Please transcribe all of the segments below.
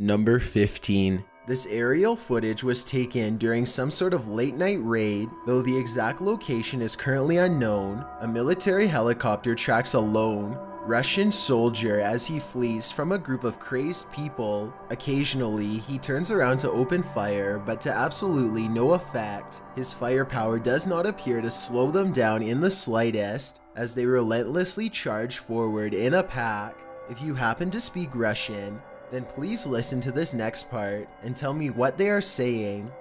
Number 15. This aerial footage was taken during some sort of late night raid. Though the exact location is currently unknown, a military helicopter tracks a lone Russian soldier as he flees from a group of crazed people. Occasionally, he turns around to open fire, but to absolutely no effect. His firepower does not appear to slow them down in the slightest, as they relentlessly charge forward in a pack. If you happen to speak Russian, then please listen to this next part and tell me what they are saying.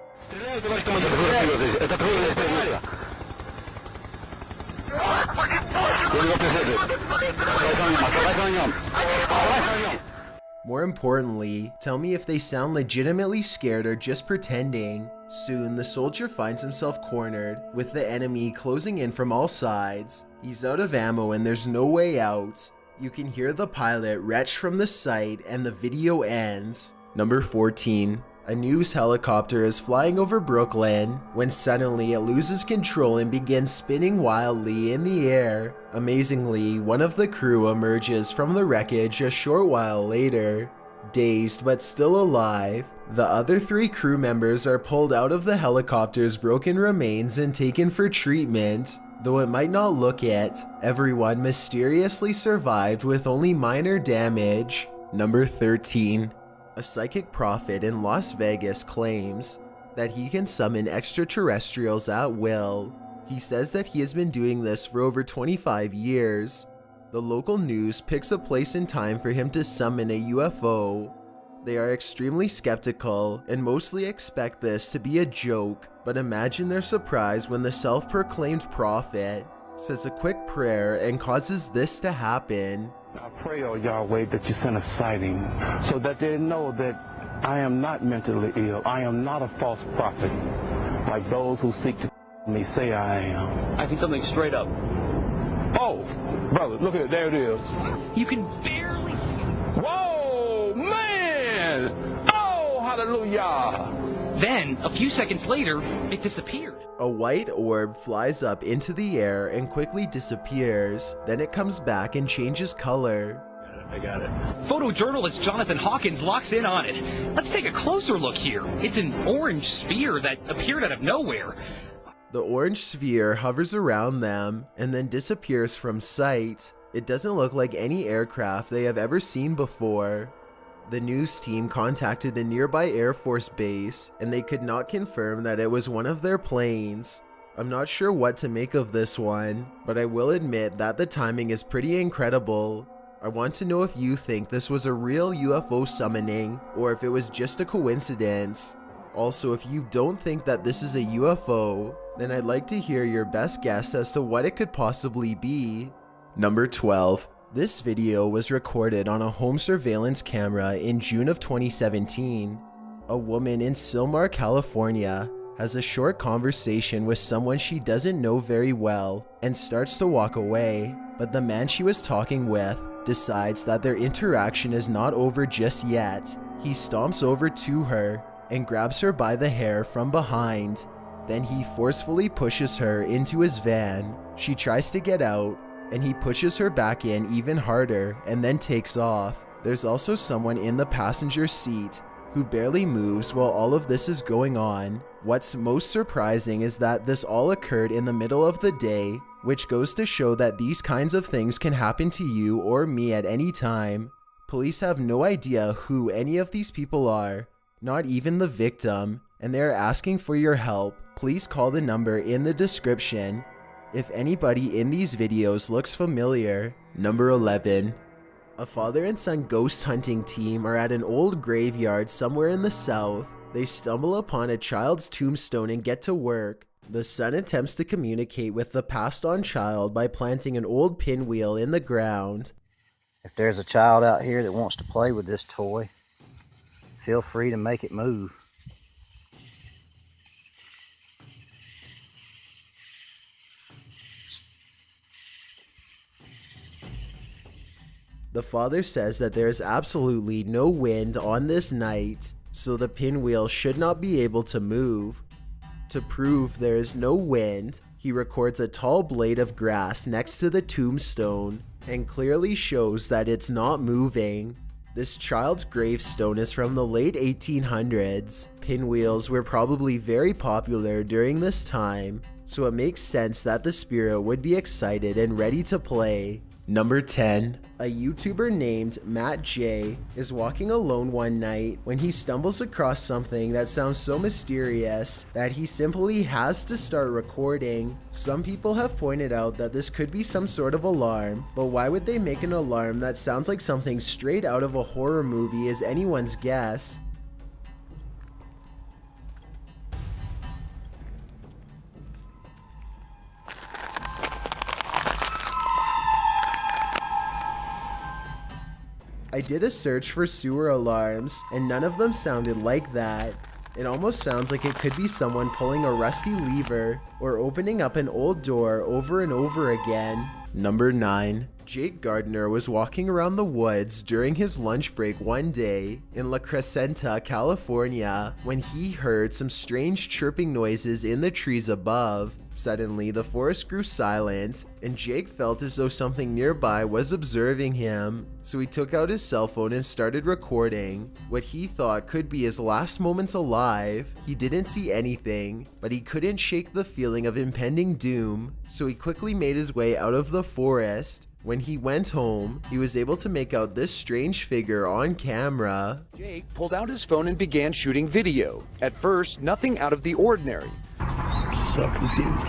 More importantly, tell me if they sound legitimately scared or just pretending. Soon, the soldier finds himself cornered, with the enemy closing in from all sides. He's out of ammo and there's no way out. You can hear the pilot retch from the sight and the video ends. Number 14. A news helicopter is flying over Brooklyn when suddenly it loses control and begins spinning wildly in the air. Amazingly, one of the crew emerges from the wreckage a short while later. Dazed but still alive, the other 3 crew members are pulled out of the helicopter's broken remains and taken for treatment. Though it might not look it, everyone mysteriously survived with only minor damage. Number 13. A psychic prophet in Las Vegas claims that he can summon extraterrestrials at will. He says that he has been doing this for over 25 years. The local news picks a place and time for him to summon a UFO. They are extremely skeptical and mostly expect this to be a joke, but imagine their surprise when the self-proclaimed prophet says a quick prayer and causes this to happen. I pray, oh Yahweh, that you send a sighting so that they know that I am not mentally ill. I am not a false prophet like those who seek to me say I am. I see something straight up. Oh, brother, look at it. There it is. You can barely see it. Whoa, man! Oh, hallelujah! Then, a few seconds later, it disappeared. A white orb flies up into the air and quickly disappears. Then it comes back and changes color. I got it. Photojournalist Jonathan Hawkins locks in on it. Let's take a closer look here. It's an orange sphere that appeared out of nowhere. The orange sphere hovers around them and then disappears from sight. It doesn't look like any aircraft they have ever seen before. The news team contacted a nearby Air Force base and they could not confirm that it was one of their planes. I'm not sure what to make of this one, but I will admit that the timing is pretty incredible. I want to know if you think this was a real UFO summoning or if it was just a coincidence. Also, if you don't think that this is a UFO, then I'd like to hear your best guess as to what it could possibly be. Number 12. This video was recorded on a home surveillance camera in June of 2017. A woman in Sylmar, California has a short conversation with someone she doesn't know very well and starts to walk away, but the man she was talking with decides that their interaction is not over just yet. He stomps over to her and grabs her by the hair from behind. Then he forcefully pushes her into his van. She tries to get out, and he pushes her back in even harder and then takes off. There's also someone in the passenger seat who barely moves while all of this is going on. What's most surprising is that this all occurred in the middle of the day, which goes to show that these kinds of things can happen to you or me at any time. Police have no idea who any of these people are, not even the victim, and they are asking for your help. Please call the number in the description if anybody in these videos looks familiar. Number 11. A father and son ghost hunting team are at an old graveyard somewhere in the south. They stumble upon a child's tombstone and get to work. The son attempts to communicate with the passed on child by planting an old pinwheel in the ground. If there's a child out here that wants to play with this toy, feel free to make it move. The father says that there is absolutely no wind on this night, so the pinwheel should not be able to move. To prove there is no wind, he records a tall blade of grass next to the tombstone and clearly shows that it's not moving. This child's gravestone is from the late 1800s. Pinwheels were probably very popular during this time, so it makes sense that the spirit would be excited and ready to play. Number 10. A YouTuber named Matt J is walking alone one night when he stumbles across something that sounds so mysterious that he simply has to start recording. Some people have pointed out that this could be some sort of alarm, but why would they make an alarm that sounds like something straight out of a horror movie is anyone's guess. I did a search for sewer alarms, and none of them sounded like that. It almost sounds like it could be someone pulling a rusty lever or opening up an old door over and over again. Number 9. Jake Gardner was walking around the woods during his lunch break one day in La Crescenta, California, when he heard some strange chirping noises in the trees above. Suddenly, the forest grew silent, and Jake felt as though something nearby was observing him. So he took out his cell phone and started recording what he thought could be his last moments alive. He didn't see anything, but he couldn't shake the feeling of impending doom, so he quickly made his way out of the forest. When he went home, he was able to make out this strange figure on camera. Jake pulled out his phone and began shooting video. At first, nothing out of the ordinary. So confused.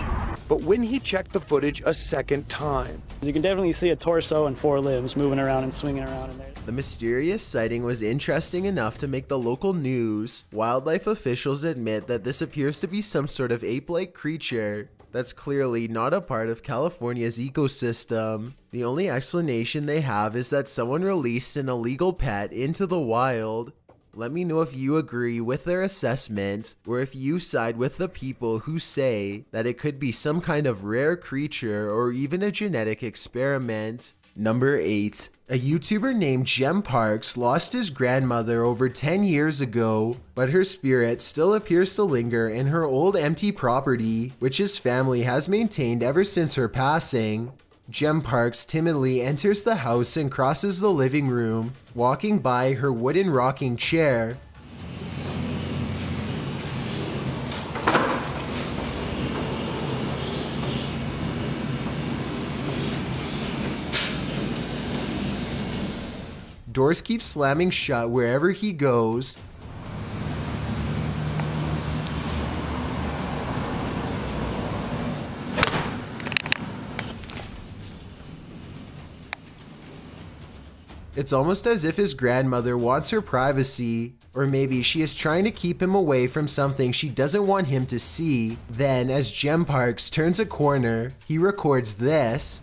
But when he checked the footage a second time, you can definitely see a torso and 4 limbs moving around and swinging around in there. The mysterious sighting was interesting enough to make the local news. Wildlife officials admit that this appears to be some sort of ape-like creature that's clearly not a part of California's ecosystem. The only explanation they have is that someone released an illegal pet into the wild. Let me know if you agree with their assessment, or if you side with the people who say that it could be some kind of rare creature or even a genetic experiment. Number 8. A YouTuber named Jem Parks lost his grandmother over 10 years ago, but her spirit still appears to linger in her old empty property, which his family has maintained ever since her passing. Jem Parks timidly enters the house and crosses the living room, walking by her wooden rocking chair. Doors keep slamming shut wherever he goes. It's almost as if his grandmother wants her privacy, or maybe she is trying to keep him away from something she doesn't want him to see. Then, as Jem Parks turns a corner, he records this.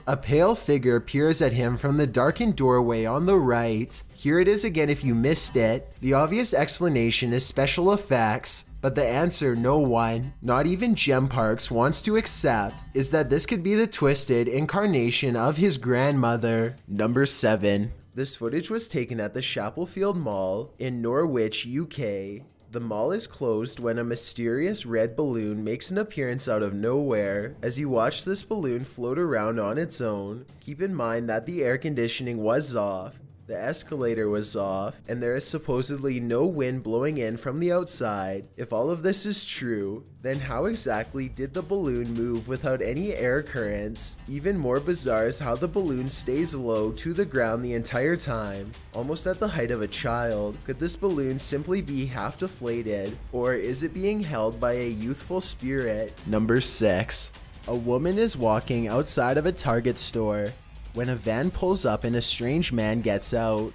A pale figure peers at him from the darkened doorway on the right. Here it is again if you missed it. The obvious explanation is special effects, but the answer no one, not even Jem Parks, wants to accept is that this could be the twisted incarnation of his grandmother. Number 7. This footage was taken at the Chapelfield Mall in Norwich, UK. The mall is closed when a mysterious red balloon makes an appearance out of nowhere. As you watch this balloon float around on its own, keep in mind that the air conditioning was off, the escalator was off, and there is supposedly no wind blowing in from the outside. If all of this is true, then how exactly did the balloon move without any air currents? Even more bizarre is how the balloon stays low to the ground the entire time, almost at the height of a child. Could this balloon simply be half deflated, or is it being held by a youthful spirit? Number 6. A woman is walking outside of a Target store when a van pulls up and a strange man gets out.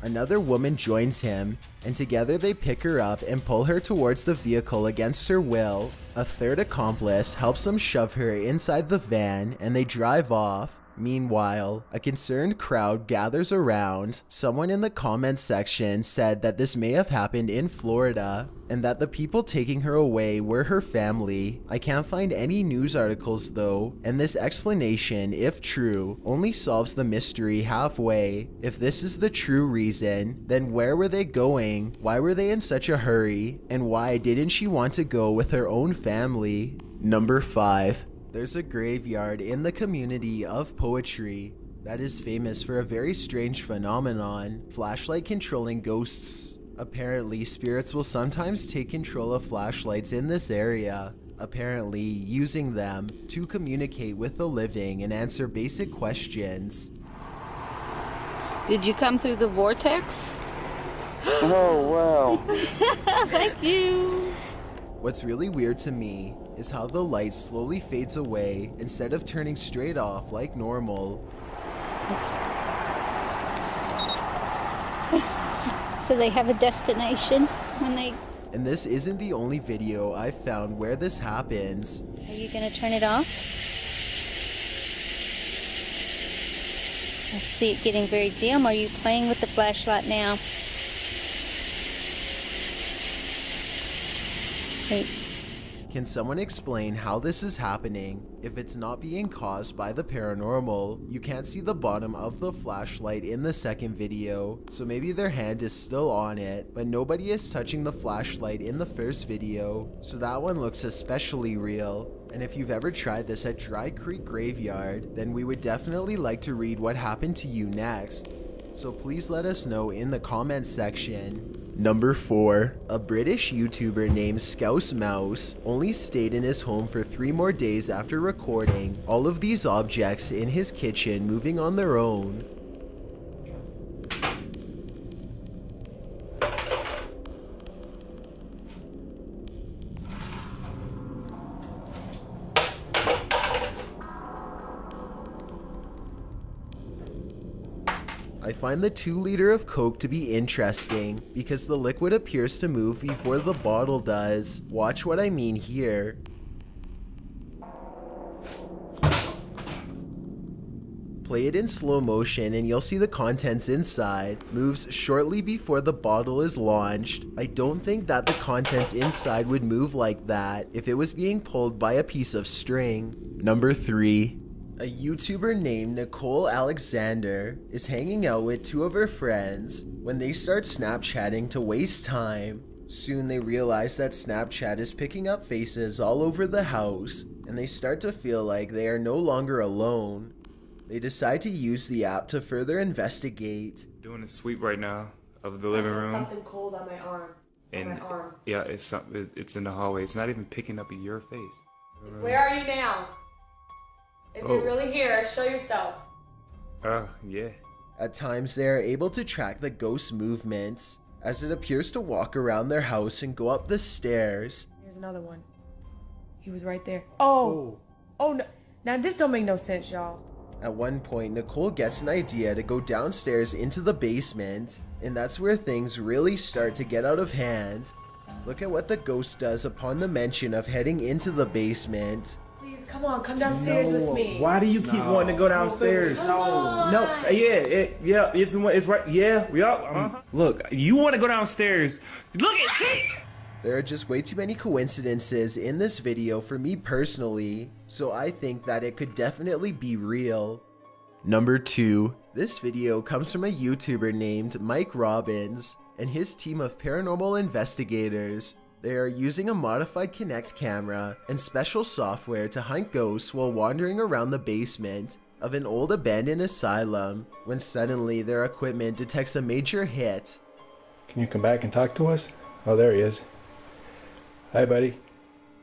Another woman joins him, and together they pick her up and pull her towards the vehicle against her will. A third accomplice helps them shove her inside the van, and they drive off. Meanwhile, a concerned crowd gathers around. Someone in the comments section said that this may have happened in Florida, and that the people taking her away were her family. I can't find any news articles though, and this explanation, if true, only solves the mystery halfway. If this is the true reason, then where were they going? Why were they in such a hurry? And why didn't she want to go with her own family? Number 5. There's a graveyard in the community of poetry that is famous for a very strange phenomenon, flashlight controlling ghosts. Apparently, spirits will sometimes take control of flashlights in this area, apparently using them to communicate with the living and answer basic questions. Did you come through the vortex? Oh, wow. Thank you. What's really weird to me is how the light slowly fades away instead of turning straight off like normal. So they have a destination when they... And this isn't the only video I've found where this happens. Are you gonna turn it off? I see it getting very dim. Are you playing with the flashlight now? Wait. Can someone explain how this is happening if it's not being caused by the paranormal? You can't see the bottom of the flashlight in the second video, so maybe their hand is still on it, but nobody is touching the flashlight in the first video, so that one looks especially real. And if you've ever tried this at Dry Creek Graveyard, then we would definitely like to read what happened to you next. So please let us know in the comments section. Number 4. A British YouTuber named Scouse Mouse only stayed in his home for 3 more days after recording all of these objects in his kitchen moving on their own. I find the 2-liter of Coke to be interesting because the liquid appears to move before the bottle does. Watch what I mean here. Play it in slow motion and you'll see the contents inside moves shortly before the bottle is launched. I don't think that the contents inside would move like that if it was being pulled by a piece of string. Number 3. A YouTuber named Nicole Alexander is hanging out with 2 of her friends when they start Snapchatting to waste time. Soon they realize that Snapchat is picking up faces all over the house, and they start to feel like they are no longer alone. They decide to use the app to further investigate. Doing a sweep right now of the living room. Something cold on my arm. And yeah, it's in the hallway. It's not even picking up your face. Where are you now? If you're really here, show yourself. Yeah. At times, they are able to track the ghost's movements as it appears to walk around their house and go up the stairs. Here's another one. He was right there. Oh no. Now this don't make no sense, y'all. At one point, Nicole gets an idea to go downstairs into the basement, and that's where things really start to get out of hand. Look at what the ghost does upon the mention of heading into the basement. Please, come on, come downstairs with me. Why do you keep wanting to go downstairs? No. Yeah, it's right. Yeah. Look, you want to go downstairs. Look at it. There are just way too many coincidences in this video for me personally, so I think that it could definitely be real. Number 2. This video comes from a YouTuber named Mike Robbins and his team of paranormal investigators. They are using a modified Kinect camera and special software to hunt ghosts while wandering around the basement of an old abandoned asylum when suddenly their equipment detects a major hit. Can you come back and talk to us? Oh, there he is. Hi, buddy.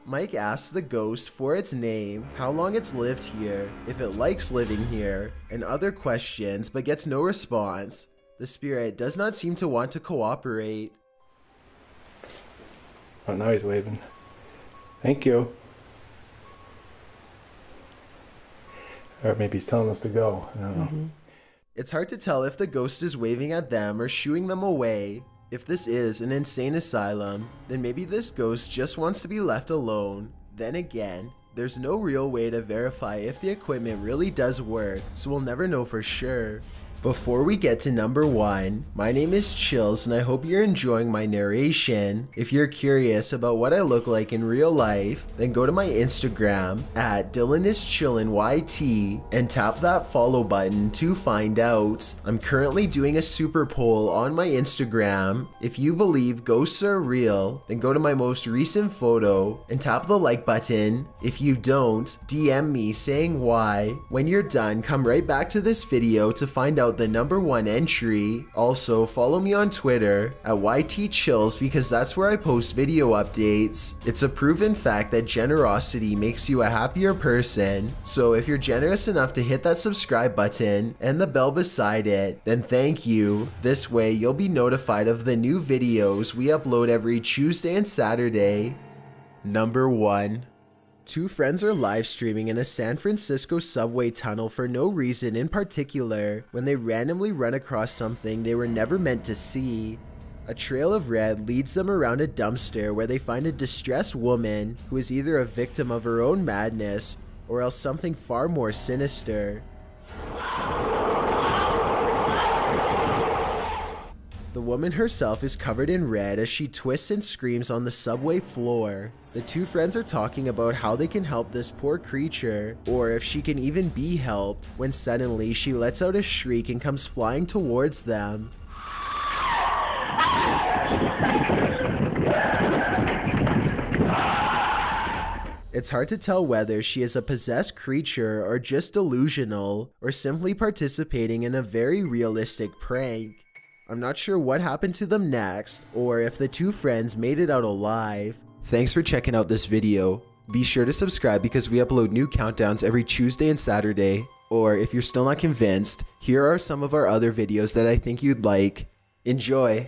Mike asks the ghost for its name, how long it's lived here, if it likes living here, and other questions, but gets no response. The spirit does not seem to want to cooperate. Oh, now he's waving. Thank you. Or maybe he's telling us to go. I don't know. It's hard to tell if the ghost is waving at them or shooing them away. If this is an insane asylum, then maybe this ghost just wants to be left alone. Then again, there's no real way to verify if the equipment really does work, so we'll never know for sure. Before we get to number 1, my name is Chills and I hope you're enjoying my narration. If you're curious about what I look like in real life, then go to my Instagram at DylanIsChillinYT and tap that follow button to find out. I'm currently doing a super poll on my Instagram. If you believe ghosts are real, then go to my most recent photo and tap the like button. If you don't, DM me saying why. When you're done, come right back to this video to find out the number 1 entry. Also, follow me on Twitter at YTChills because that's where I post video updates. It's a proven fact that generosity makes you a happier person. So if you're generous enough to hit that subscribe button and the bell beside it, then thank you. This way you'll be notified of the new videos we upload every Tuesday and Saturday. Number 1. 2 friends are live streaming in a San Francisco subway tunnel for no reason in particular when they randomly run across something they were never meant to see. A trail of red leads them around a dumpster where they find a distressed woman who is either a victim of her own madness or else something far more sinister. The woman herself is covered in red as she twists and screams on the subway floor. The 2 friends are talking about how they can help this poor creature, or if she can even be helped, when suddenly she lets out a shriek and comes flying towards them. It's hard to tell whether she is a possessed creature or just delusional, or simply participating in a very realistic prank. I'm not sure what happened to them next, or if the 2 friends made it out alive. Thanks for checking out this video. Be sure to subscribe because we upload new countdowns every Tuesday and Saturday. Or if you're still not convinced, here are some of our other videos that I think you'd like. Enjoy!